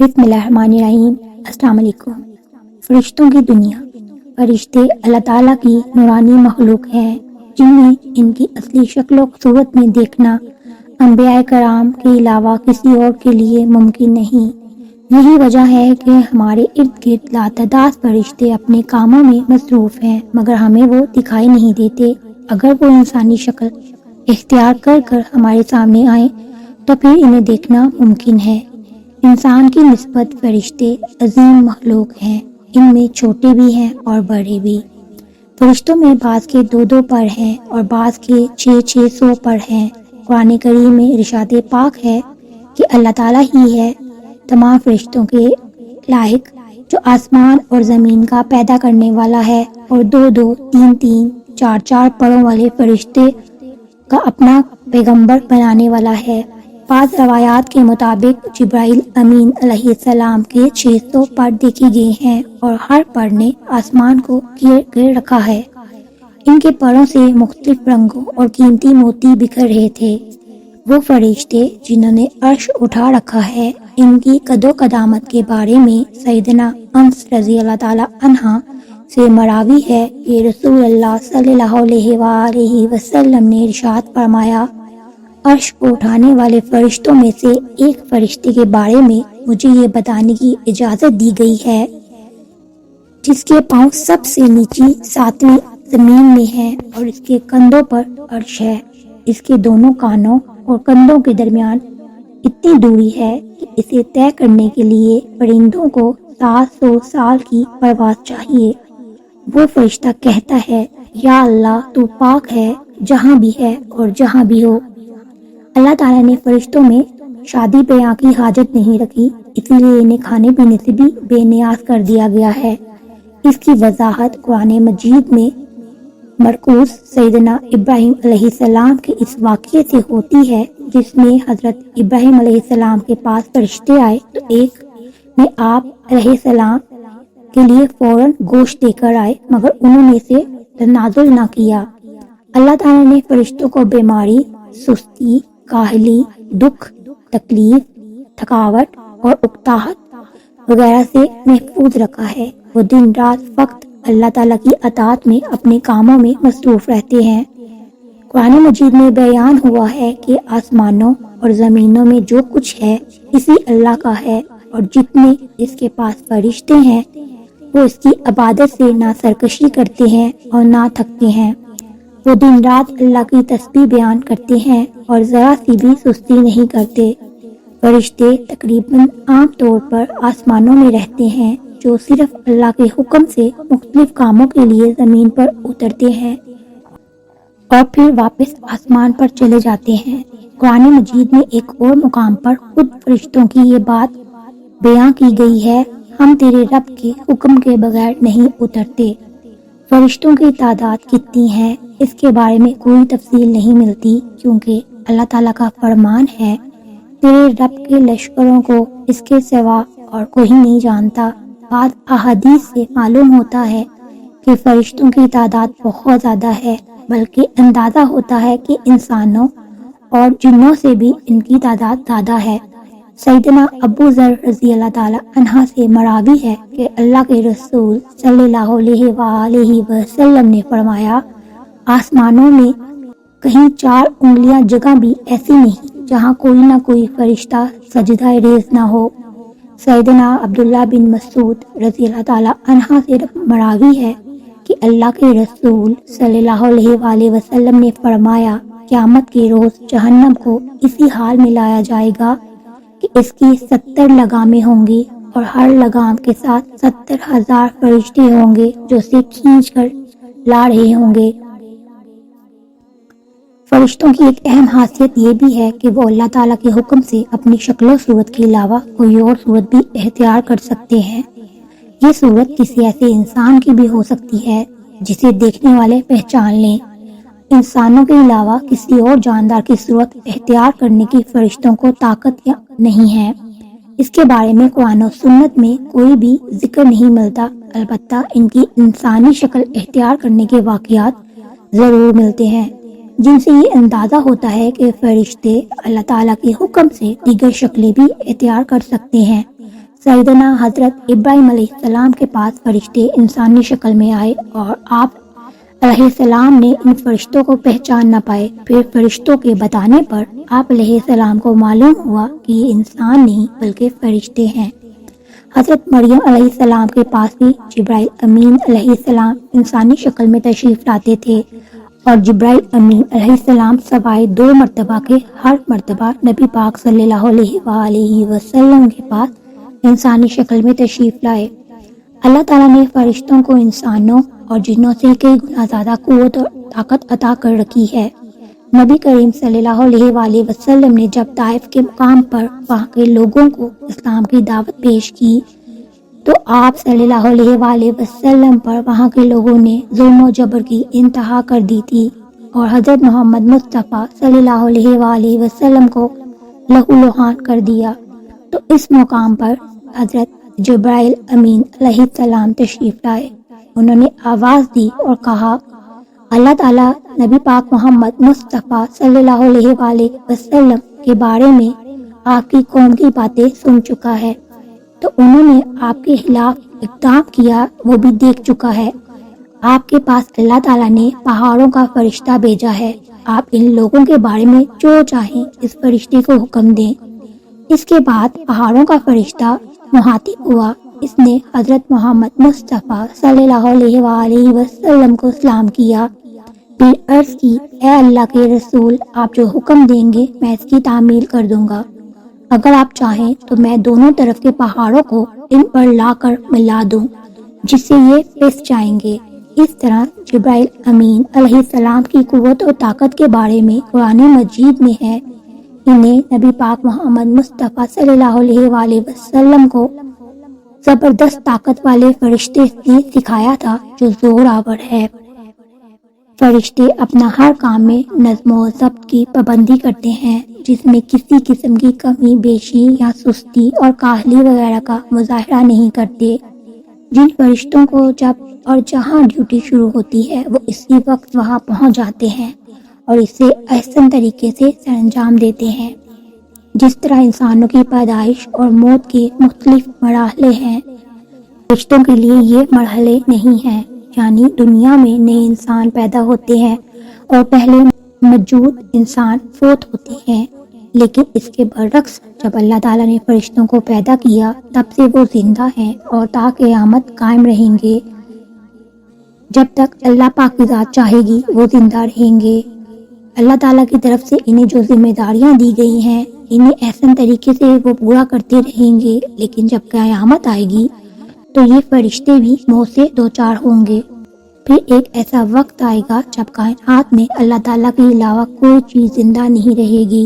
بسم اللہ الرحمن الرحیم۔ السلام علیکم۔ فرشتوں کی دنیا۔ فرشتے اللہ تعالیٰ کی نورانی مخلوق ہیں جنہیں ان کی اصلی شکل و صورت میں دیکھنا انبیاء کرام کے علاوہ کسی اور کے لیے ممکن نہیں۔ یہی وجہ ہے کہ ہمارے ارد گرد لاتعداد فرشتے اپنے کاموں میں مصروف ہیں، مگر ہمیں وہ دکھائی نہیں دیتے۔ اگر وہ انسانی شکل اختیار کر کر ہمارے سامنے آئیں تو پھر انہیں دیکھنا ممکن ہے۔ انسان کی نسبت فرشتے عظیم مخلوق ہیں، ان میں چھوٹے بھی ہیں اور بڑے بھی۔ فرشتوں میں بعض کے 2 پر ہیں اور بعض کے 600 پر ہیں۔ قرآن کریم میں ارشاد پاک ہے کہ اللہ تعالیٰ ہی ہے تمام فرشتوں کے لائق جو آسمان اور زمین کا پیدا کرنے والا ہے، اور 2 3 4 پروں والے فرشتے کا اپنا پیغمبر بنانے والا ہے۔ بعض روایات کے مطابق جبرائیل امین علیہ السلام کے 600 پر دیکھے گئے ہیں اور ہر پر نے آسمان کو گھیر رکھا ہے۔ ان کے پروں سے مختلف رنگوں اور قیمتی موتی بکھر رہے تھے۔ وہ فرشتے جنہوں نے عرش اٹھا رکھا ہے، ان کی قد و قدامت کے بارے میں سیدنا انس رضی اللہ تعالی عنہ سے مراوی ہے کہ رسول اللہ صلی اللہ علیہ وآلہ وسلم نے ارشاد فرمایا، عرش کو اٹھانے والے فرشتوں میں سے ایک فرشتے کے بارے میں مجھے یہ بتانے کی اجازت دی گئی ہے جس کے پاؤں سب سے نیچی 7ویں زمین میں ہے اور اس کے کندھوں پر عرش ہے۔ اس کے دونوں کانوں اور کندھوں کے درمیان اتنی دوری ہے کہ اسے طے کرنے کے لیے پرندوں کو 700 سال کی پرواز چاہیے۔ وہ فرشتہ کہتا ہے، یا اللہ تو پاک ہے جہاں بھی ہے اور جہاں بھی ہو۔ اللہ تعالیٰ نے فرشتوں میں شادی بیاہ کی حاجت نہیں رکھی، اس لیے انہیں کھانے پینے سے بھی بے نیاز کر دیا گیا ہے۔ اس کی وضاحت قرآن مجید میں مرکوز سیدنا ابراہیم علیہ السلام کے اس واقعے سے ہوتی ہے جس میں حضرت ابراہیم علیہ السلام کے پاس فرشتے آئے تو ایک نے آپ علیہ السلام کے لیے فوراً گوشت دے کر آئے، مگر انہوں نے اسے تنازل نہ کیا۔ اللہ تعالیٰ نے فرشتوں کو بیماری، سستی، کاہلی، دکھ، تکلیف، تھکاوٹ اور اکتاہٹ وغیرہ سے محفوظ رکھا ہے۔ وہ دن رات فقط اللہ تعالیٰ کی اطاعت میں اپنے کاموں میں مصروف رہتے ہیں۔ قرآن مجید میں بیان ہوا ہے کہ آسمانوں اور زمینوں میں جو کچھ ہے اسی اللہ کا ہے، اور جتنے اس کے پاس فرشتے ہیں وہ اس کی عبادت سے نہ سرکشی کرتے ہیں اور نہ تھکتے ہیں۔ وہ دن رات اللہ کی تسبیح بیان کرتے ہیں اور ذرا سی بھی سستی نہیں کرتے۔ فرشتے تقریباً عام طور پر آسمانوں میں رہتے ہیں جو صرف اللہ کے حکم سے مختلف کاموں کے لیے زمین پر اترتے ہیں اور پھر واپس آسمان پر چلے جاتے ہیں۔ قرآن مجید میں ایک اور مقام پر خود فرشتوں کی یہ بات بیان کی گئی ہے، ہم تیرے رب کے حکم کے بغیر نہیں اترتے۔ فرشتوں کی تعداد کتنی ہے اس کے بارے میں کوئی تفصیل نہیں ملتی، کیونکہ اللہ تعالیٰ کا فرمان ہے، تیرے رب کے لشکروں کو اس کے سوا اور کوئی نہیں جانتا۔ بعض احادیث سے معلوم ہوتا ہے کہ فرشتوں کی تعداد بہت زیادہ ہے، بلکہ اندازہ ہوتا ہے کہ انسانوں اور جنوں سے بھی ان کی تعداد زیادہ ہے۔ سیدنا ابو ذر رضی اللہ تعالی عنہ سے مراوی ہے کہ اللہ کے رسول صلی اللہ علیہ وآلہ وسلم نے فرمایا، آسمانوں میں کہیں 4 انگلیاں جگہ بھی ایسی نہیں جہاں کوئی نہ کوئی فرشتہ سجدہ ریز نہ ہو۔ سیدنا عبداللہ بن مسعود رضی اللہ تعالی عنہ سے مراوی ہے کہ اللہ کے رسول صلی اللہ علیہ وآلہ وسلم نے فرمایا، قیامت کے روز جہنم کو اسی حال میں لایا جائے گا کہ اس کی 70 لگامیں ہوں گی اور ہر لگام کے ساتھ 70,000 فرشتے ہوں گے جو اسے کھینچ کر لا رہے ہوں گے۔ فرشتوں کی ایک اہم حیثیت یہ بھی ہے کہ وہ اللہ تعالیٰ کے حکم سے اپنی شکل و صورت کے علاوہ کوئی اور صورت بھی اختیار کر سکتے ہیں۔ یہ صورت کسی ایسے انسان کی بھی ہو سکتی ہے جسے دیکھنے والے پہچان لیں۔ انسانوں کے علاوہ کسی اور جاندار کی صورت اختیار کرنے کی فرشتوں کو طاقت نہیں ہے۔ اس کے بارے میں قرآن و سنت میں کوئی بھی ذکر نہیں ملتا، البتہ ان کی انسانی شکل اختیار کرنے کے واقعات ضرور ملتے ہیں جن سے یہ اندازہ ہوتا ہے کہ فرشتے اللہ تعالیٰ کے حکم سے دیگر شکلیں بھی اختیار کر سکتے ہیں۔ سیدنا حضرت ابراہیم علیہ السلام کے پاس فرشتے انسانی شکل میں آئے اور آپ علیہ السلام نے ان فرشتوں کو پہچان نہ پائے۔ پھر فرشتوں کے بتانے پر آپ علیہ السلام کو معلوم ہوا کہ یہ انسان نہیں بلکہ فرشتے ہیں۔ حضرت مریم علیہ السلام کے پاس بھی جبرائیل امین علیہ السلام انسانی شکل میں تشریف لاتے تھے، اور جبرائیل امین علیہ السلام سوائے 2 مرتبہ کے ہر مرتبہ نبی پاک صلی اللہ علیہ وآلہ وسلم کے پاس انسانی شکل میں تشریف لائے۔ اللہ تعالیٰ نے فرشتوں کو انسانوں اور جنوں سے کئی گنا زیادہ قوت اور طاقت عطا کر رکھی ہے۔ نبی کریم صلی اللہ علیہ وآلہ وسلم نے جب طائف کے مقام پر وہاں کے لوگوں کو اسلام کی دعوت پیش کی تو آپ صلی اللہ علیہ وآلہ وسلم پر وہاں کے لوگوں نے ظلم و جبر کی انتہا کر دی تھی، اور حضرت محمد مصطفیٰ صلی اللہ علیہ وآلہ وسلم کو لہو لہان کر دیا۔ تو اس مقام پر حضرت جبرائیل امین علیہ السلام تشریف لائے۔ انہوں نے آواز دی اور کہا، اللہ تعالیٰ نبی پاک محمد مصطفیٰ صلی اللہ علیہ وآلہ وسلم کے بارے میں آپ کی قوم کی باتیں سن چکا ہے، تو انہوں نے آپ کے خلاف اقدام کیا وہ بھی دیکھ چکا ہے۔ آپ کے پاس اللہ تعالیٰ نے پہاڑوں کا فرشتہ بھیجا ہے، آپ ان لوگوں کے بارے میں جو چاہیں اس فرشتے کو حکم دیں۔ اس کے بعد پہاڑوں کا فرشتہ مخاطب ہوا، اس نے حضرت محمد مصطفیٰ صلی اللہ علیہ وآلہ وسلم کو سلام کیا، پھر عرض کی، اے اللہ کے رسول، آپ جو حکم دیں گے میں اس کی تعمیل کر دوں گا۔ اگر آپ چاہیں تو میں دونوں طرف کے پہاڑوں کو ان پر لا کر ملا دوں جس سے یہ پس جائیں گے۔ اس طرح جبرائیل امین علیہ السلام کی قوت و طاقت کے بارے میں قرآن مجید میں ہے۔ انہیں نبی پاک محمد مصطفیٰ صلی اللہ علیہ وآلہ وسلم کو زبردست طاقت والے فرشتے نے سکھایا تھا جو زور آور ہے۔ فرشتے اپنا ہر کام میں نظم و ضبط کی پابندی کرتے ہیں، جس میں کسی قسم کی کمی بیشی یا سستی اور کاہلی وغیرہ کا مظاہرہ نہیں کرتے۔ جن فرشتوں کو جب اور جہاں ڈیوٹی شروع ہوتی ہے وہ اسی وقت وہاں پہنچ جاتے ہیں اور اسے احسن طریقے سے سر انجام دیتے ہیں۔ جس طرح انسانوں کی پیدائش اور موت کے مختلف مرحلے ہیں، فرشتوں کے لیے یہ مرحلے نہیں ہیں، یعنی دنیا میں نئے انسان پیدا ہوتے ہیں اور پہلے موجود انسان فوت ہوتے ہیں، لیکن اس کے برعکس جب اللہ تعالیٰ نے فرشتوں کو پیدا کیا تب سے وہ زندہ ہیں اور تا قیامت قائم رہیں گے۔ جب تک اللہ پاک کی ذات چاہے گی وہ زندہ رہیں گے۔ اللہ تعالیٰ کی طرف سے انہیں جو ذمہ داریاں دی گئی ہیں انہیں احسن طریقے سے وہ پورا کرتے رہیں گے، لیکن جب قیامت آئے گی تو یہ فرشتے بھی موت سے دوچار ہوں گے۔ پھر ایک ایسا وقت آئے گا جب کائنات میں اللہ تعالیٰ کے علاوہ کوئی چیز زندہ نہیں رہے گی۔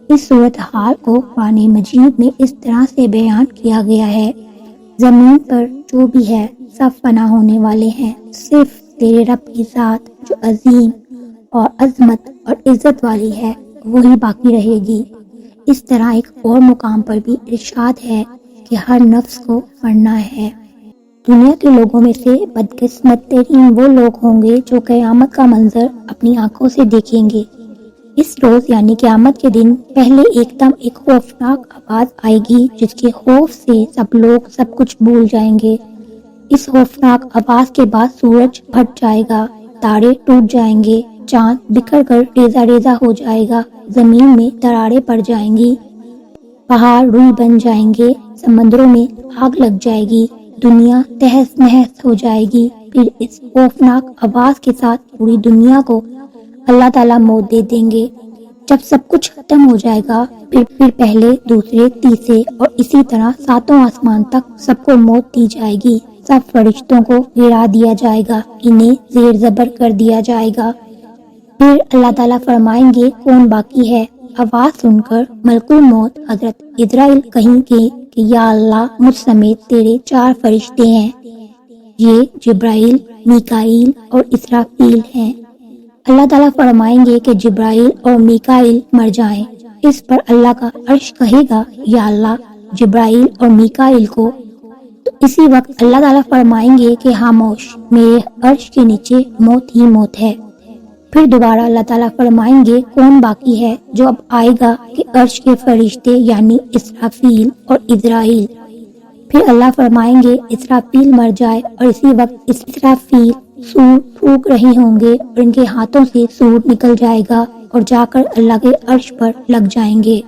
اس صورتحال کو قرآن مجید میں اس طرح سے بیان کیا گیا ہے، زمین پر جو بھی ہے سب فنا ہونے والے ہیں، صرف تیرے رب کی ذات جو عظیم اور عظمت اور عزت والی ہے وہی باقی رہے گی۔ اس طرح ایک اور مقام پر بھی ارشاد ہے کہ ہر نفس کو مرنا ہے۔ دنیا کے لوگوں میں سے بدقسمت ترین وہ لوگ ہوں گے جو قیامت کا منظر اپنی آنکھوں سے دیکھیں گے۔ اس روز یعنی قیامت کے دن پہلے ایک دم ایک خوفناک آواز آئے گی جس کے خوف سے سب لوگ سب کچھ بھول جائیں گے۔ اس خوفناک آواز کے بعد سورج پھٹ جائے گا، تارے ٹوٹ جائیں گے، چاند بکھر کر ریزہ ریزہ ہو جائے گا، زمین میں دراریں پڑ جائیں گی، پہاڑ روئی بن جائیں گے، سمندروں میں آگ لگ جائے گی، دنیا تہس نہس ہو جائے گی۔ پھر اس خوفناک آواز کے ساتھ پوری دنیا کو اللہ تعالیٰ موت دے دیں گے۔ جب سب کچھ ختم ہو جائے گا پھر پہلے دوسرے تیسرے اور اسی طرح 7 آسمان تک سب کو موت دی جائے گی۔ سب فرشتوں کو گرا دیا جائے گا، انہیں زیر زبر کر دیا جائے گا۔ پھر اللہ تعالیٰ فرمائیں گے کون باقی ہے؟ آواز سن کر ملک الموت حضرت اسرائیل کہیں گے کہ یا اللہ مجھ سمیت تیرے 4 فرشتے ہیں، یہ جبرائیل، میکائیل اور اسرافیل ہیں۔ اللہ تعالیٰ فرمائیں گے کہ جبرائیل اور میکائیل مر جائیں۔ اس پر اللہ کا عرش کہے گا یا اللہ جبرائیل اور میکائیل کو، تو اسی وقت اللہ تعالیٰ فرمائیں گے کہ خاموش، میرے عرش کے نیچے موت ہی موت ہے۔ پھر دوبارہ اللہ تعالیٰ فرمائیں گے کون باقی ہے جو اب آئے گا کہ عرش کے فرشتے یعنی اسرافیل اور اسرائیل۔ پھر اللہ فرمائیں گے اسرافیل مر جائے، اور اسی وقت اسرافیل سور پھونک رہے ہوں گے اور ان کے ہاتھوں سے سور نکل جائے گا اور جا کر اللہ کے عرش پر لگ جائیں گے۔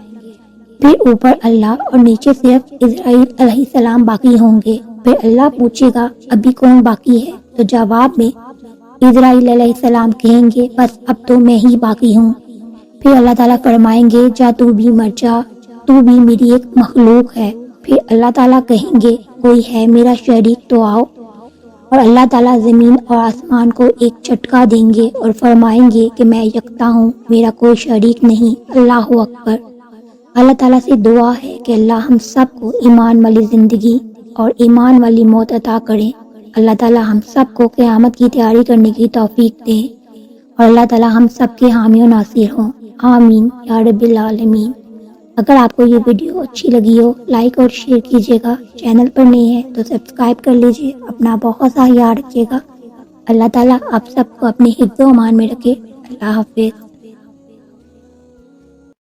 پھر اوپر اللہ اور نیچے صرف اسرائیل علیہ السلام باقی ہوں گے۔ پھر اللہ پوچھے گا ابھی کون باقی ہے؟ تو جواب میں اسرائیل علیہ السلام کہیں گے بس اب تو میں ہی باقی ہوں۔ پھر اللہ تعالیٰ فرمائیں گے جا تو بھی مر جا، تو بھی میری ایک مخلوق ہے۔ پھر اللہ تعالیٰ کہیں گے کوئی ہے میرا شریک تو آؤ، اور اللہ تعالیٰ زمین اور آسمان کو ایک جھٹکا دیں گے اور فرمائیں گے کہ میں یکتا ہوں، میرا کوئی شریک نہیں، اللہ اکبر۔ اللہ تعالیٰ سے دعا ہے کہ اللہ ہم سب کو ایمان والی زندگی اور ایمان والی موت عطا کریں۔ اللہ تعالیٰ ہم سب کو قیامت کی تیاری کرنے کی توفیق دے، اور اللہ تعالیٰ ہم سب کے حامی و ناصر ہوں، آمین یا رب العالمین۔ اگر آپ کو یہ ویڈیو اچھی لگی ہو لائک اور شیئر کیجیے گا، چینل پر نہیں ہے تو سبسکرائب کر لیجیے۔ اپنا بہت سا خیال رکھیے گا۔ اللہ تعالیٰ آپ سب کو اپنے حفظ و امان میں رکھے۔ اللہ حافظ۔